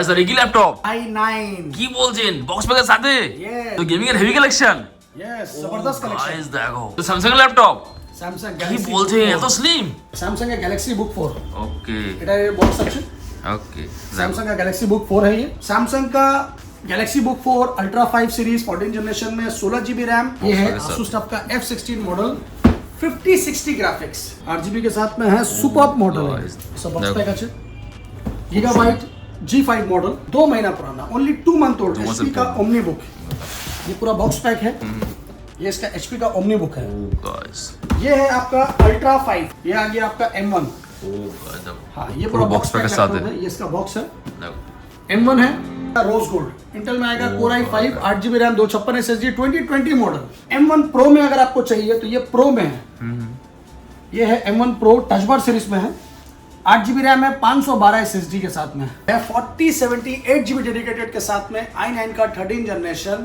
Sir এই কি laptop i9 কি বলছেন বক্স প্যাকের সাথে Yes. তো গেমিং এর হেভি কালেকশন यस जबरदस्त कलेक्शन গাইস দেখো তো স্যামসাং এর ল্যাপটপ স্যামসাং কি গ্যালাক্সি বলছেন এত স্লিম স্যামসাং का गैलेक्सी बुक 4 ওকে এটা বক্স আছে ওকে सैमसंग का गैलेक्सी बुक 4 है ये सैमसंग का Galaxy book 4 ultra 5 series 14 generation में 16 GB रैम ये है Asus TUF का F16 मॉडल 5060 ग्राफिक्स RGB के साथ में है सुपर मॉडल है सब बॉक्स पैक আছে गीगाबाइट G5 मॉडल 2 महीना पुराना ओनली 2 मंथ ओल्ड HP का ओमनी बुक ये पूरा बॉक्स पैक है ये इसका HP का ओमनी बुक है ओ गाइस ये है आपका अल्ट्रा 5 ये आ गया आपका M1 ओ गाइस हाँ ये पूरा बॉक्स पैक के साथ है ये इसका बॉक्स है देखो M1 है रोज गोल्ड इंटेल में आएगा Core i5 8GB RAM 256 SSD 2020 model M1 Pro में अगर आपको चाहिए तो ये Pro में है ये है M1 Pro touch bar series में है 8GB रैम है 512 SSD के साथ में है 4070 8GB डेडिकेटेड के साथ में i9 का 13 जनरेशन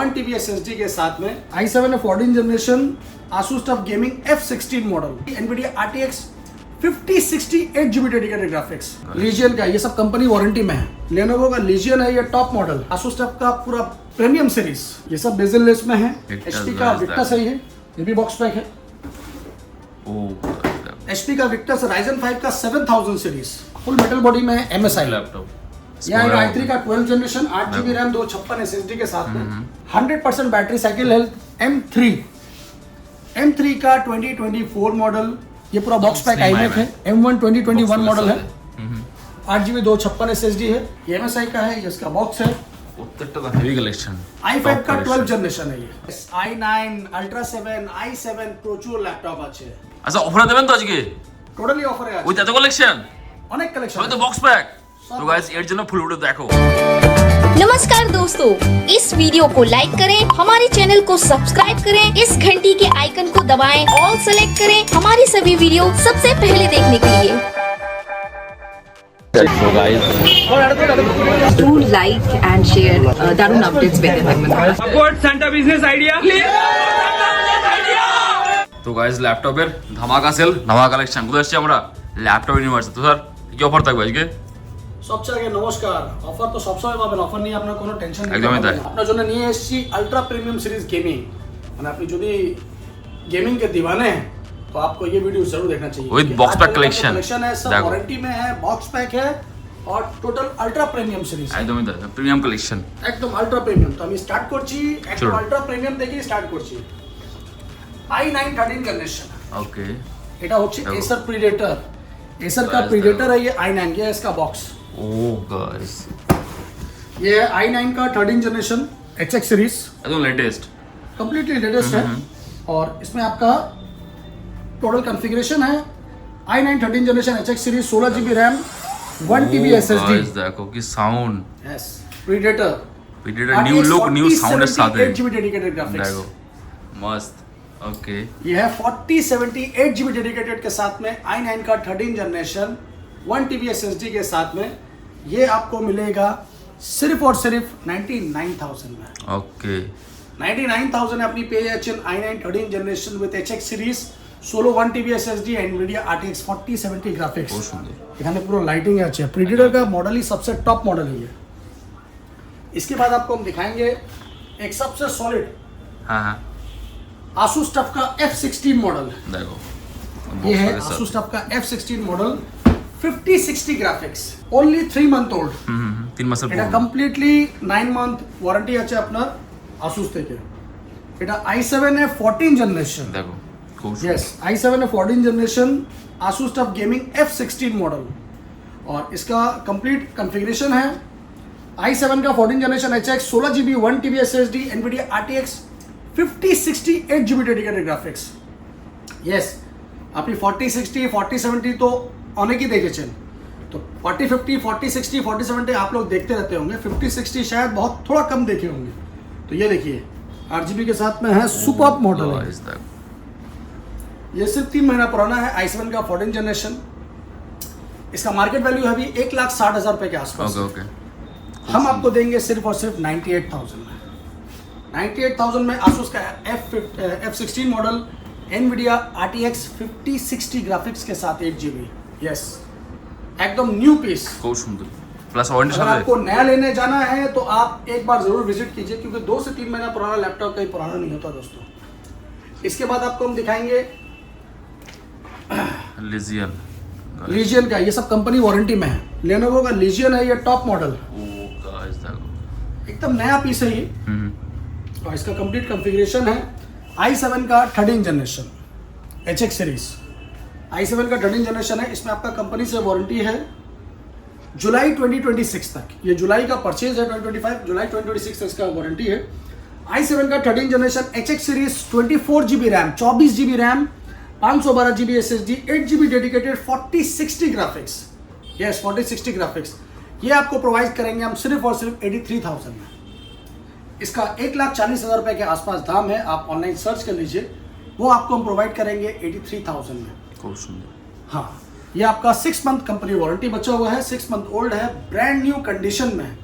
1TB SSD के साथ में i7 है 14 generation Asus TUF gaming F16 model NVIDIA RTX 5060 8GB dedicated graphics lesion का ये सब कंपनी वारंटी में है Lenovo का लीजियन है ये टॉप मॉडल Asus TUF का पूरा प्रीमियम सीरीज ये सब बेजल लेस में है HP का विक्टस है ये भी बॉक्स पैक है ओ HP का विक्टस Ryzen 5 का 7000 सीरीज फुल मेटल बॉडी में है MSI लैपटॉप ये आएगा i3 का 12 जनरेशन 8GB रैम 256 SSD के साथ में 100% बैटरी साइकिल हेल्थ M3 का 2024 मॉडल ये पूरा बॉक्स पैक iMac है M1 2021 मॉडल है 8GB 256 SSD है ये MSI का है ये इसका बॉक्स है প্রত্যেকটা তো হেভি কালেকশন i5 का 12 जनरेशन है ये i9 Ultra 7 i7 প্রচুর ল্যাপটপ আছে আচ্ছা অফার দেবেন তো আজকে টোটালি অফারে আছে ওই এত কালেকশন অনেক কালেকশন সবাই তো বক্স প্যাক তো গাইস এর জন্য ফুল ভিডিও দেখো नमस्कार दोस्तों, इस वीडियो को लाइक करें, हमारे चैनल को सब्सक्राइब करें, इस घंटी के आइकन को दबाएं, ऑल सेलेक्ट करें हमारी सभी वीडियो सबसे पहले देखने के लिए। So guys, Do like and share Darun updates পেতে থাকবেন। Support Santa Business Idea. তো গাইস ল্যাপটপের ধামাকা সেল ধামাকা কালেকশন কোথায় আসছে আমরা ল্যাপটপ ইউনিভার্সে তো স্যার কি অফার থাকবে আজকে সবচেয়ে আগে নমস্কার অফার তো সবসময় পাবেন অফার নিয়ে আপনার কোনো টেনশন নেই একদমই তাই। আপনার জন্য নিয়ে এসেছি अल्ट्रा प्रीमियम सीरीज गेमिंग মানে আপনি যদি गेमिंग के दीवाने हैं तो आपको ये वीडियो जरूर देखना चाहिए With box pack collection। Collection है सब देखो। वारंटी में है बॉक्स पैक है और टोटल अल्ट्रा प्रीमियम सीरीज একদমই তাই প্রিমিয়াম কালেকশন একদম আল্ট্রা প্রিমিয়াম তো আমি স্টার্ট করছি একদম চলো। আল্ট্রা প্রিমিয়াম থেকে স্টার্ট করছি i9 13 जनरेशन ওকে এটা হচ্ছে দেখো। Acer Predator Acer का Guys, Predator है ये i9 ये है इसका बॉक्स ও গাইস ये है i9 का 13 जनरेशन HX सीरीज একদম লেটেস্ট कंप्लीटली लेटेस्ट है और इसमें आपका टोटल कॉन्फ़िगरेशन है i9 13 generation HX series 16GB RAM 1TB SSD guys দেখো কি সাউন্ড यस प्रीडेटर ভিডিওটা নিউ লুক নিউ সাউন্ডের সাথে 8GB डेडिकेटेड ग्राफिक्स দেখো মস্ত ওকে ये है 4070 8GB डेडिकेटेड के साथ में i9 का 13 जनरेशन 1TB SSD के साथ में ये आपको मिलेगा सिर्फ और सिर्फ 99,000 में ওকে 99,000 है अपनी पे एचएन i9 13 generation with HX series 16 1TB SSD NVIDIA RTX 4070 graphics बहुत सुंदर এখানে পুরো লাইটিং আছে प्रीडेटर का मॉडल ही सबसे टॉप मॉडल है ये इसके बाद आपको हम दिखाएंगे एक सबसे सॉलिड হ্যাঁ হ্যাঁ Asus TUF का F16 मॉडल দেখো ये है Asus TUF का F16 model 5060 graphics only 3 month old 3 মাসের এটা পুরো কমপ্লিটলি 9 মান্থ ওয়ারেন্টি আছে আপনার Asus থেকে এটা i7 এ 14 जनरेशन দেখো খুব यस i7 है 14 generation Asus TUF gaming F16 model और इसका कंप्लीट कॉन्फ़िगरेशन है i7 का 14 generation HX 16GB 1TB SSD NVIDIA RTX 5060 8GB dedicated graphics yes আপনি 4060 4070 तो অনেক ही দেখেছেন तो 4050 4060 4070 आप लोग देखते रहते होंगे 5060 शायद बहुत थोड़ा कम देखे होंगे तो ये देखिए 8GB के साथ में है सुपर मॉडल है গাইস দেখো ये सिर्फ 3 महीना पुराना है i7 का 14 जनरेशन इसका मार्केट वैल्यू है अभी 1,60,000 रुपए के आसपास ওকে ওকে हम आपको देंगे सिर्फ और सिर्फ 98,000 में 98,000 में Asus का F16 model NVIDIA RTX 5060 graphics के साथ 8GB यस एकदम न्यू पीस খুব সুন্দর प्लस वारंटी अगर साथ आपको नया लेने जाना है तो आप एक बार जरूर विजिट कीजिए, क्योंकि 2 से 3 महीना पुराना लैपटॉप कहीं पुराना नहीं होता दोस्तों। इसके बाद आपको हम दिखाएंगे है लीजियन। लीजियन का, ये सब कंपनी वारंटी में है। लेनोवो का लीजियन है, ये टॉप मॉडल, ओ गाइस देखो एकदम नया पीस है ये। और इसका कंप्लीट कॉन्फ़िगरेशन है i7 का 13 जनरेशन HX सीरीज। i7 का 13 जनरेशन है। इसमें आपका कंपनी से वारंटी है जुलाई 2026 तक। ये जुलाई का परचेज है 2025, जुलाई 2026 तक इसका वारंटी है। i7 का 13 generation HX series, 24 GB RAM, 24 GB RAM, 512 GB SSD, 8 GB dedicated, 4060 graphics. Yes 4060 graphics ये आपको प्रोवाइड करेंगे हम सिर्फ और सिर्फ 83,000 में। इसका 1,40,000 रुपए के आसपास दाम है, आप ऑनलाइन सर्च कर लीजिए। वो आपको हम प्रोवाइड करेंगे 83,000 में। खूब सुंदर। हाँ, ये आपका 6 मंथ कंपनी वारंटी बचा हुआ है, 6 मंथ ओल्ड है, ब्रांड न्यू कंडीशन में है।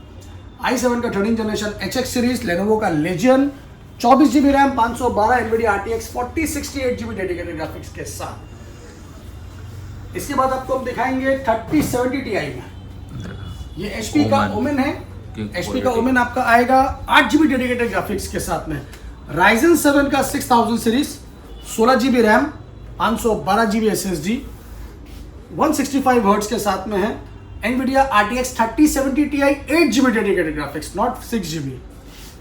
i7 का 13 जनरेशन HX सीरीज, लेनोवो का legion, 24 GB RAM, 512 NVIDIA RTX 4060 8 GB dedicated graphics के साथ। इसके बाद आपको हम दिखाएंगे 3070 Ti में। ये HP का ओमेन है। HP का ओमेन आपका आएगा 8 GB डेडिकेटेड ग्राफिक्स के साथ में। Ryzen 7 का 6000 series, 16 GB RAM, 512 GB SSD, 165 hertz के साथ में है। NVIDIA RTX 3070 Ti 8 GB dedicated graphics, not 6 GB।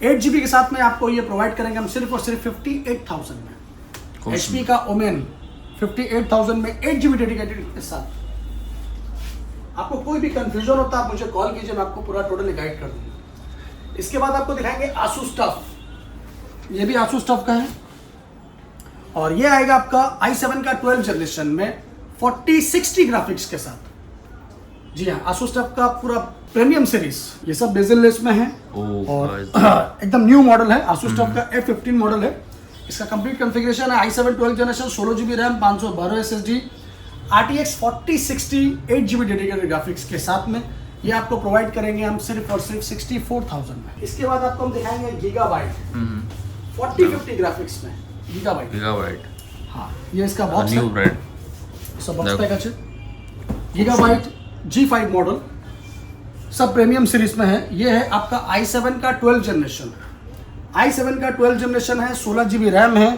8 GB के साथ में आपको ये प्रोवाइड करेंगे हम सिर्फ और सिर्फ 58,000 में। HP का ओमेन 58,000 में 8 GB डेडिकेटेड के साथ। आपको कोई भी कंफ्यूजन होता है आप मुझे कॉल कीजिए, मैं आपको पूरा टोटली गाइड कर दूंगा। इसके बाद आपको दिखाएंगे Asus TUF। ये भी Asus TUF का है और ये आएगा आपका i7 का 12 जनरेशन में 4060 ग्राफिक्स के साथ। जी हाँ, Asus TUF का पूरा प्रीमियम सीरीज, ये सब बेजल-लेस में है और एकदम न्यू मॉडल है। Asus TUF का F15 मॉडल है। इसका कंप्लीट कॉन्फ़िगरेशन है i7 12 generation, 16 GB RAM, 512 SSD, RTX 4060 8 GB dedicated graphics के साथ में। ये आपको प्रोवाइड करेंगे हम सिर्फ और सिर्फ 64,000 में। इसके बाद आपको हम दिखाएंगे गीगाबाइट 4050 ग्राफिक्स में। गीगाबाइट हाँ, ये इसका बॉक्स न्यू ब्रांड सब बॉक्स पैक আছে। गीगाबाइट G5 मॉडल सब प्रीमियम सीरीज में है। ये है आपका i7 का 12 जनरेशन। i7 का 12 जनरेशन है, 16 GB रैम है,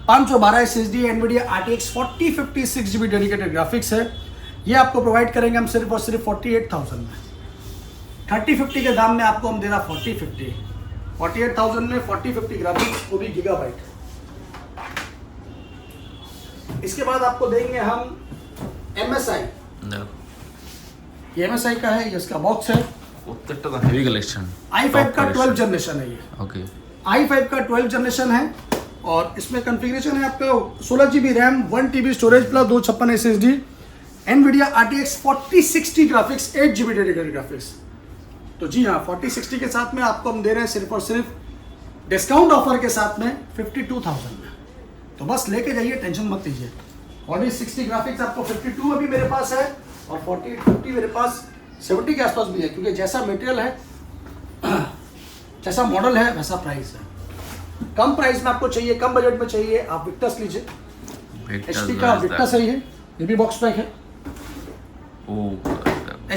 512 SSD, NVIDIA RTX 4050 6 GB dedicated graphics है। ये आपको प्रोवाइड करेंगे हम सिर्फ और सिर्फ 48,000 में। 3050 के दाम में आपको हम दे रहा 4050, 48,000 में 4050 ग्राफिक्स, वो भी गीगाबाइट। इसके बाद आपको देंगे हम MSI। ये MSI का है, ये इसका बॉक्स है। Heavy collection. i5 का 12 जनरेशन है ये। ओके। i5 का 12 जनरेशन है और इसमें कॉन्फ़िगरेशन है आपका 16 GB RAM, 1 TB storage plus 256 SSD, NVIDIA RTX 4060 graphics, 8 GB dedicated graphics. तो जी हाँ, 4060 के साथ में आपको हम दे रहे हैं सिर्फ और सिर्फ डिस्काउंट ऑफर के साथ में 52,000 में। तो बस लेके जाइए, टेंशन मत लीजिए। 4060 ग्राफिक्स आपको 52 अभी मेरे पास है और 4850 मेरे पास 70 के आसपास भी है, क्योंकि जैसा मटेरियल है जैसा मॉडल है वैसा प्राइस है। कम प्राइस में आपको चाहिए, कम बजट में चाहिए, आप विक्टस लीजिए। HP का विक्टस है ये भी बॉक्स पैक है।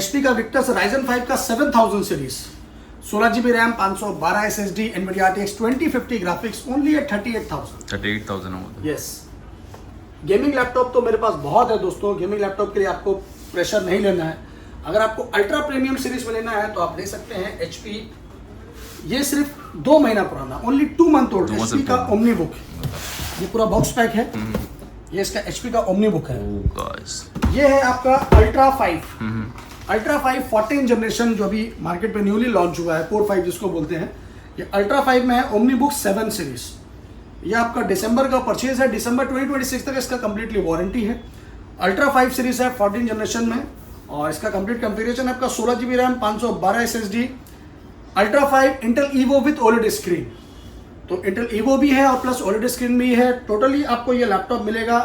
HP का विक्टस Ryzen 5 का 7000 series, 16 GB RAM, 512 SSD, NVIDIA RTX 2050 graphics, only at 38,000। Yes, gaming laptop तो मेरे पास बहुत है दोस्तों। गेमिंग लैपटॉप के लिए आपको प्रेशर नहीं लेना है। अगर आपको अल्ट्रा प्रीमियम सीरीज में लेना है तो आप ले सकते हैं HP। ये सिर्फ 2 महीना पुराना, ओनली 2 मंथ ओल्ड HP का ओमनी बुक। ये पूरा बॉक्स पैक है। ये इसका HP का ओमनी बुक है। ये है आपका अल्ट्रा 5 14 जनरेशन, जो अभी मार्केट पे न्यूली लॉन्च हुआ है, कोर 5 जिसको बोलते हैं। ये अल्ट्रा 5 में है ओमनी बुक 7 सीरीज। ये आपका दिसंबर का परचेज है, दिसंबर 2026 तक इसका कंप्लीटली वारंटी है। अल्ट्रा 5 सीरीज है 14 जनरेशन में और इसका कंप्लीट कॉन्फ़िगरेशन है आपका 16 GB RAM, 512 SSD, ultra 5 Intel evo with OLED screen. तो इंटेल ईवो भी है और प्लस ओलेड स्क्रीन भी है। टोटली आपको ये लैपटॉप मिलेगा।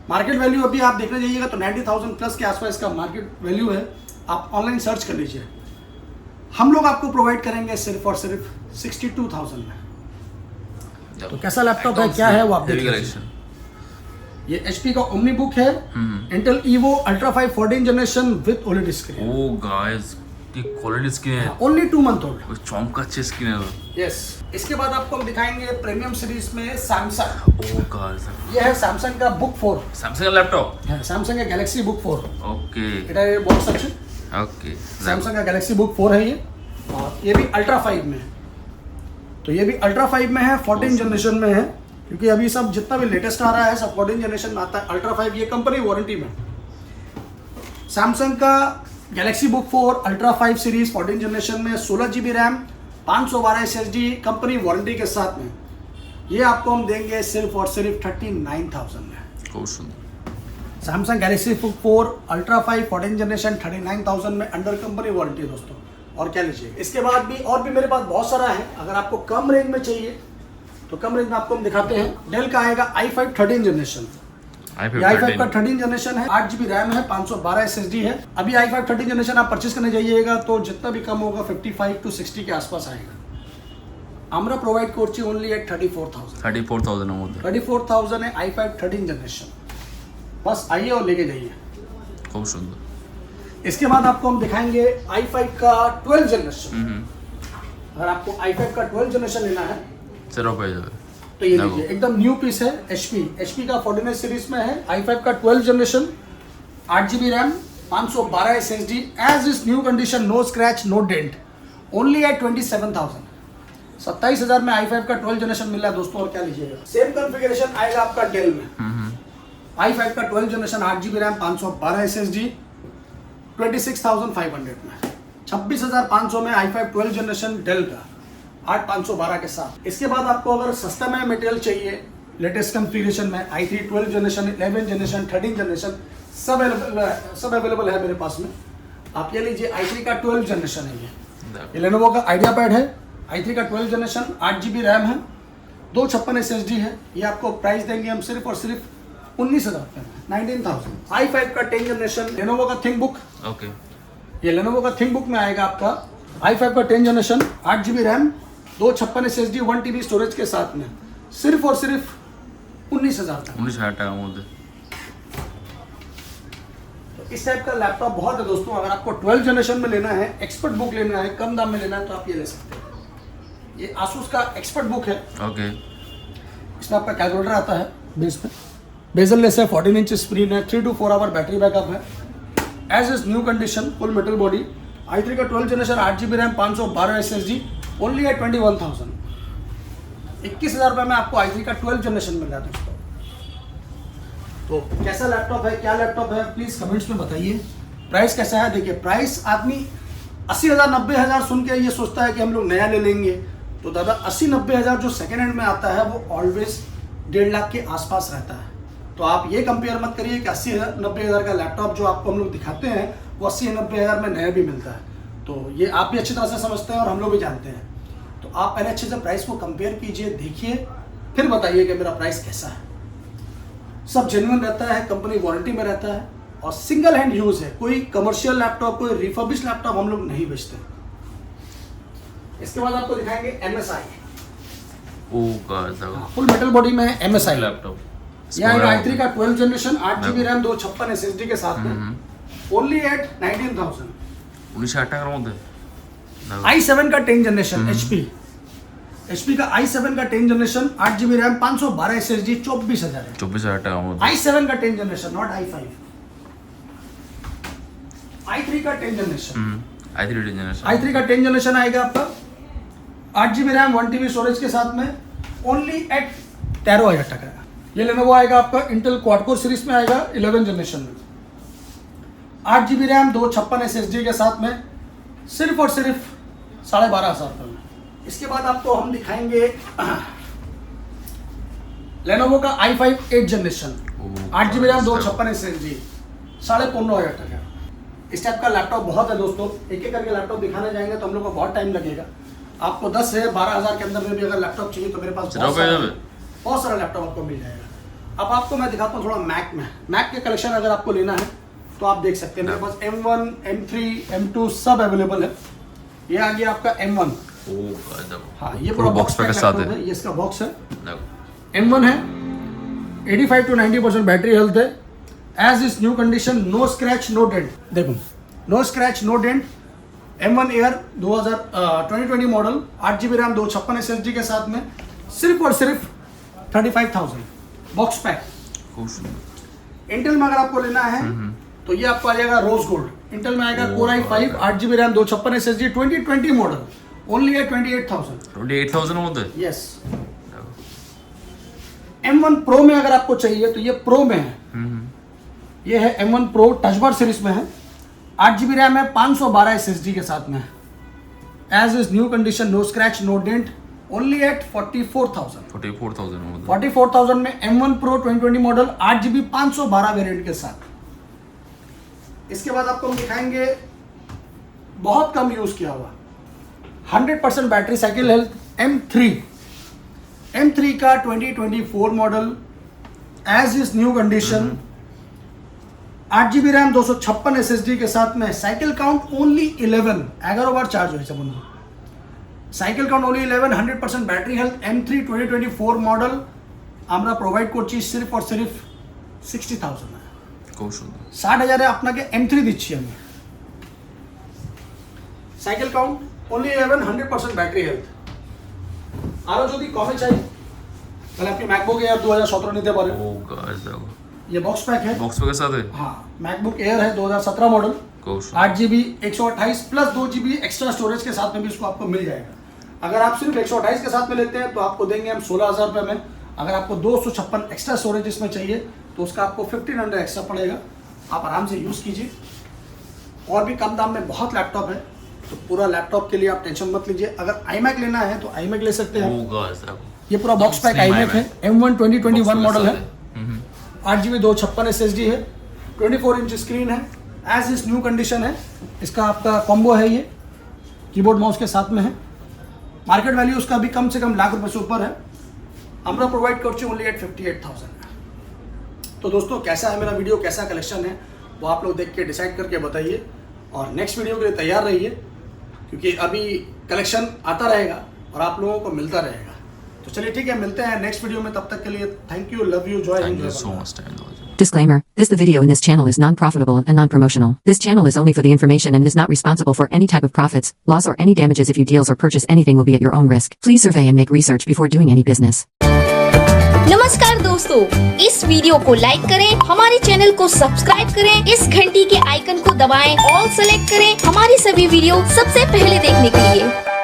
मार्केट वैल्यू अभी आप देखने जाइएगा तो 90,000 प्लस के आसपास इसका मार्केट वैल्यू है। आप ऑनलाइन सर्च कर लीजिए। हम लोग आपको प्रोवाइड करेंगे सिर्फ और सिर्फ 62,000 में। तो कैसा लैपटॉप है, क्या है वो आप देख लीजिए। ये HP का ओमनी बुक है, Intel Evo Ultra 5 14 generation with OLED screen. ओ गाइस की क्वालिटी स्किन है, ओनली 2 मंथ ओल्ड। वो चौंका अच्छी स्किन है। यस। इसके बाद आपको हम दिखाएंगे प्रीमियम सीरीज में सैमसंग। ओ गाइस, ये है सैमसंग का बुक 4 सैमसंग का लैपटॉप। है, सैमसंग का गैलेक्सी बुक 4। ओके এটা बॉक्स আছে। ओके, सैमसंग का गैलेक्सी बुक 4 है ये, और ये भी अल्ट्रा 5 में है। तो ये भी अल्ट्रा 5 में है, 14 जनरेशन में है, क्योंकि अभी सब जितना भी लेटेस्ट आ रहा है सब 14 जनरेशन में आता है। अल्ट्रा 5 ये कंपनी वारंटी में। सैमसंग का Galaxy book 4 ultra 5 series 14 generation में 16 GB RAM 512 SSD company warranty के साथ में, ये आपको हम देंगे सिर्फ और सिर्फ 39,000 में। बहुत सुंदर। Samsung Galaxy book 4 ultra 5 14 generation 39,000 में अंडर कंपनी वारंटी है दोस्तों। और क्या लीजिए, इसके बाद भी और भी मेरे पास बहुत सारा है। अगर आपको कम रेंज में चाहिए तो कम रेंज में आपको हम दिखाते हैं। डेल का आएगा i5 13 जनरेशन। i5 का 13 जनरेशन है, 8 GB रैम है, 512 SSD है। अभी i5 13 जनरेशन आप परचेस करने जाइएगा तो जितना भी कम होगा 55 to 60 के आसपास आएगा। আমরা प्रोवाइड করছি ओनली एट 34,000। 34,000 এর মধ্যে 34,000 है i5 13 जनरेशन। बस आइए और लेके जाइए। খুব সুন্দর। इसके बाद आपको हम दिखाएंगे i5 का 12 जनरेशन। अगर आपको i5 का 12 जनरेशन लेना है सिर्फ पे जाए तो ये लीजिए, एकदम न्यू पीस है। HP का 14 सीरीज में है, i5 का 12 generation 8 GB RAM 512 SSD as is new condition, no scratch no dent, only at 27,000। 27,000 में i5 का 12 जनरेशन मिल रहा है दोस्तों। और क्या लीजिएगा, सेम कॉन्फ़िगरेशन आएगा आपका डेल में। i5 का 12 जनरेशन 8 GB रैम 512 SSD 26,500 में, 26,500 में i5 12 जनरेशन डेल का 8512 के साथ। इसके बाद आपको अगर सस्ता में मटेरियल चाहिए लेटेस्ट कॉन्फ़िगरेशन में i3 12 जनरेशन 11 जनरेशन 13 जनरेशन सब अवेलेबल है मेरे पास में। आप ये लीजिए, i3 का 12 जनरेशन है ये लेनोवो का आइडिया पैड है। i3 का 12 जनरेशन 8 GB रैम है, 256 SSD है। ये आपको प्राइस देंगे हम सिर्फ और सिर्फ 19,000 रुपये में, 19,000। i5 का 10 जनरेशन लेनोवो का थिंक बुक। ओके, ये लेनोवो का थिंक बुक में आएगा आपका i5 का 10 generation 8 GB RAM 256 SSD 1 TB storage के साथ में, सिर्फ और सिर्फ 19,000 का। 19,000 টাকার মধ্যে। तो इस टाइप का लैपटॉप बहुत है दोस्तों। अगर आपको 12 जनरेशन में लेना है, एक्सपर्ट बुक लेना है, कम दाम में लेना है तो आप ये ले सकते हैं। ये आसूस का एक्सपर्ट बुक है। ओके, इसमें आपका कैलकुलेटर आता है बेस पे, बेजल लेस है, 14 इंच स्क्रीन है, 3 to 4 आवर बैटरी बैकअप है, as is new condition, full metal body. i3 का 12 generation 8 GB RAM 512 SSD only at 21,000। 21,000 रुपये में आपको i3 का 12 जनरेशन मिल रहा है दोस्तों। तो कैसा लैपटॉप है, क्या लैपटॉप है, प्लीज़ कमेंट्स में बताइए। प्राइस कैसा है, देखिए प्राइस आदमी 80,000 90,000 सुन के ये सोचता है कि हम लोग नया ले लेंगे। तो दादा 80-90,000 जो सेकेंड हैंड में आता है वो ऑलवेज 1.5 लाख के आसपास रहता है। तो आप ये कंपेयर मत करिए कि 80,000-90,000 का लैपटॉप जो आपको हम लोग दिखाते हैं वो 80-90,000 में नया भी मिलता है। तो ये आप भी अच्छी तरह से समझते हैं और हम लोग भी जानते हैं। तो आप पहले अच्छे से प्राइस को कंपेयर कीजिए, देखिए, फिर बताइए कि मेरा प्राइस कैसा है। सब जेन्युइन रहता है, कंपनी वारंटी में रहता है और सिंगल हैंड यूज़ है। कोई कमर्शियल लैपटॉप, कोई रिफर्बिश लैपटॉप हम लोग नहीं बेचते। इसके बाद आपको दिखाएंगे MSI। ओ गाइस, फुल मेटल बॉडी में MSI लैपटॉप। ये आएगा i3 का 12 जनरेशन 8 GB रैम 256 SSD के साथ में, ओनली एट 19,000। 19,000 টাকার মধ্যে। i7 का 10 जनरेशन HP का i7 का 10 जनरेशन 8 GB रैम 512 SSD 24,000 है। 24,000 টাকার মধ্যে। i7 का 10 जनरेशन, नॉट i5। i3 का 10 जनरेशन, i3 जनरेशन। i3 का 10 जनरेशन आएगा आपका 8 GB रैम 1 TB स्टोरेज के साथ में, ओनली एट 13,000 टका। ये लेनोवो आएगा आपका इंटेल क्वाड कोर सीरीज में आएगा 11 जनरेशन में, 8 GB रैम 256 SSD के साथ में, सिर्फ और सिर्फ 12,500 रुपये में। इसके बाद आपको हम दिखाएंगे लेनोवो का i5 8 generation 8 GB RAM 256 SSD 15,500 टका। इस टाइप का लैपटॉप बहुत है दोस्तों। एक एक करके लैपटॉप दिखाने जाएंगे तो हम लोग को बहुत टाइम लगेगा। आपको 10 से 12,000 के अंदर में भी अगर लैपटॉप चाहिए तो मेरे पास बहुत सारा लैपटॉप आपको मिल जाएगा। अब आपको मैं दिखाता हूँ थोड़ा मैक के कलेक्शन अगर आपको लेना है तो आप देख सकते हैं। मेरे पास M1, M3, M2 सब अवेलेबल है। ये आ गया आपका M1। हाँ, ये पूरा बॉक्स पैक साथ है। ये इसका बॉक्स है। M1 है, 85 to 90% बैटरी हेल्थ है, as is new condition, no scratch no dent. देखो, no scratch no dent, M1 Air 2020 model 8GB RAM 256 SSD के साथ में सिर्फ और सिर्फ 35,000 बॉक्स पैक। खूप सुंदर। इंटेल में अगर आपको लेना है तो ये आपको आ जाएगा रोज गोल्ड। इंटेल में आएगा Core i5 8GB RAM 256 SSD 2020 model only है 28,000। 28,000 मध्ये? यस। M1 Pro में अगर आपको चाहिए तो ये प्रो में है। ये है M1 Pro touch bar series में है, 8GB रैम है, 512 SSD के साथ में है। As is new condition, no scratch no dent, only at 44,000। 44,000 मध्ये? 44,000 में M1 Pro 2020 model 8GB 512 variant के साथ। इसके बाद आपको हम दिखाएंगे बहुत कम यूज किया हुआ 100% बैटरी साइकिल हेल्थ M3 का 2024 model as is new condition, 8GB RAM 256 SSD के साथ में, साइकिल काउंट ओनली 11 बार चार्ज हो बंधु, cycle count only 11, 100% battery health M3 2024 model আমরা প্রোভাইড করছি সির্ফ আর সির্ফ 60,000 है। खूप सुंदर। 60,000 এ আপনাকে M3 দিচ্ছি আমি। Cycle count only 11, 100% battery health. আরো যদি কমে চাই তাহলে আপনি ম্যাকবুক এয়ার 2017 নিতে পারেন। ओ गाइस देखो, ये बॉक्स पैक है। बॉक्स पे के साथ है? हाँ, मैकबुक एयर है 2017 मॉडल, खूप सुंदर। 8GB 128 plus 2GB extra storage के साथ में भी इसको आपको मिल जाएगा। अगर आप सिर्फ 128 के साथ में लेते हैं तो आपको देंगे हम 16,000 रुपये में। अगर आपको 256 एक्स्ट्रा स्टोरेज इसमें चाहिए तो उसका आपको 1500 एक्स्ट्रा पड़ेगा। आप आराम से यूज़ कीजिए। और भी कम दाम में बहुत लैपटॉप है, तो पूरा लैपटॉप के लिए आप टेंशन मत लीजिए। अगर iMac लेना है तो iMac ले सकते हैं। ओ गाइस देखो, ये पूरा बॉक्स पैक Slim iMac है, M1 2021 मॉडल है, 8GB 256 SSD है, 24 इंच स्क्रीन है, एज इज न्यू कंडीशन है। इसका आपका कॉम्बो है, ये कीबोर्ड माउस के साथ में है। मार्केट वैल्यू उसका भी कम से कम लाख रुपए से ऊपर है। हमरा प्रोवाइड कर ओनली एट 58,000। तो दोस्तों कैसा है मेरा वीडियो, कैसा कलेक्शन है वो आप लोग देख के डिसाइड करके बताइए और नेक्स्ट वीडियो के लिए तैयार रहिए, क्योंकि अभी कलेक्शन आता रहेगा और आप लोगों को मिलता रहेगा। तो चलिए ठीक है, मिलते हैं नेक्स्ट वीडियो में। तब तक के लिए thank you, love you, Joy thank you Hind. So much time. Disclaimer. The video in this channel is non-profitable and non-promotional. This channel is only for the information and is not responsible for any type of profits, loss or any damages. If you deals or purchase anything will be at your own risk. Please survey and make research before doing any business. नमस्कार दोस्तों, इस video को like करें, हमारे channel को subscribe करें, इस घंटी के आइकन को दबाएं, ऑल सेलेक्ट करें हमारी सभी वीडियो सबसे पहले देखने के लिए।